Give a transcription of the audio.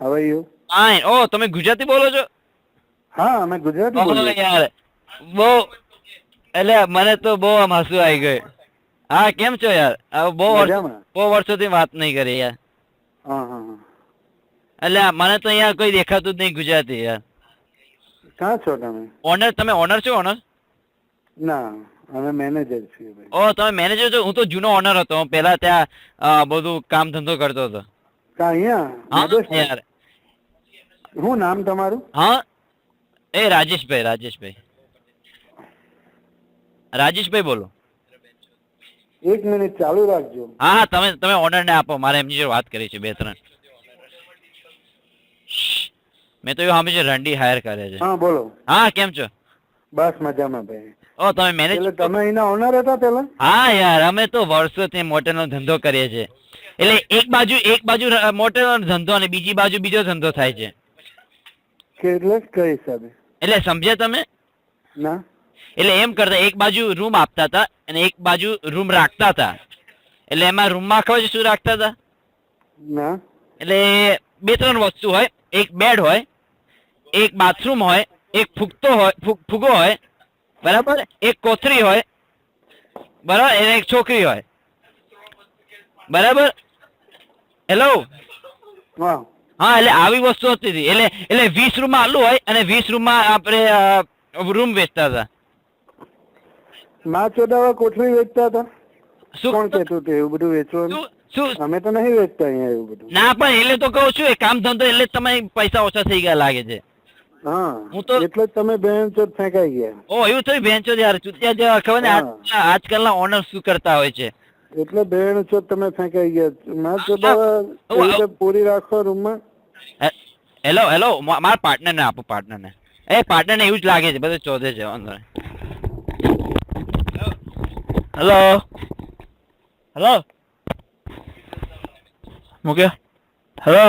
How are you? Fine. ઓ તમે ગુજરાતી બોલો છો? હા અમે ગુજરાતી બોલીએ. યાર બહુ એટલે મને તો બહુ આમ હસવું આવી ગયું. હા કેમ છો યાર? મજામાં. બહુ વર્ષોથી વાત નહીં કરી યાર. હા હા હા. એટલે મને તો અહીંયા કોઈ દેખાતું જ નહીં ગુજરાતી યાર. ક્યાં છો તમે? ઓનર તમે ઓનર છો ઓનર? ના અમે મેનેજર છીએ ભાઈ. ઓ તમે મેનેજર છો? હું તો જૂનો ઓનર હતો. હું પહેલા ત્યાં બધું કામ ધંધો કરતો હતો. ક્યાં અહીંયા? હા મધેશમાં? યાર. શું નામ તમારું? હા એ રાજેશભાઈ રાજેશભાઈ બોલો. એક મિનિટ ચાલુ રાખજો. હા હા તમે ઓનર ને આપો. મારે એમની જોડે વાત કરી છે 2-3. મેં તો એવું સાંભળ્યું છે રંડી હાયર કરે છે. હા બોલો. હા કેમ છો? બસ મજામાં ભાઈ. ઓ તમે મેનેજ એટલે તમે અહીંના ઓનર હતા પેલા? હા યાર અમે તો વર્ષોથી મોટેલનો ધંધો કરીએ છીએ. એટલે એક બાજુ મોટેલનો ધંધો અને બીજી બાજુ બીજો ધંધો થાય છે. એટલે કઈ હિસાબે? એટલે સમજ્યા તમે? ના. એટલે એમ કરતા એક બાજુ રૂમ આપતા હતા અને એક બાજુ રૂમ રાખતા હતા. એટલે એમાં રૂમમાં ખબર છે શું રાખતા હતા? ના. એટલે 2-3 વસ્તુ હોય. એક બેડ હોય, એક બાથરૂમ હોય, એક ફૂગો હોય, બરાબર, એક કોથળી હોય, બરાબર, અને એક છોકરી હોય, બરાબર. હેલો. હા. હા એટલે આવી વસ્તુ હતી હતી. એટલે 20 રૂમમાં આલું હોય અને 20 રૂમમાં આપણે રૂમ વેચતા હતા. માં ચોદાવા કોઠડી વેચતા હતા? શું કોણ કહેતું હતું એવું બધું વેચવાનું? શું? અમે તો નહીં વેચતા અહીંયા એવું બધું. ના પણ એટલે તો કહું છું એ કામ ધંધો એટલે તમે પૈસા ઓછા થઈ ગયા લાગે છે. હા હું તો એટલે જ તમે બેન ચોથ ફેંકાઈ ગયા. ઓ એવું થયું બેન્ચો યાર ચૂતિયા જેવા ખબર ને આજકાલના ઓનર શું કરતા હોય છે. એટલે બેન ચોથ તમે ફેંકાઈ ગયા. માં ચોદાવા એવી રીતે પૂરી રાખો રૂમમાં. હેલો મારા પાર્ટનર ને આપો પાર્ટનર ને. એ પાર્ટનર ને એવું જ લાગે છે બધું ચોધે છે અંદર. હેલો મૂક્યો. હેલો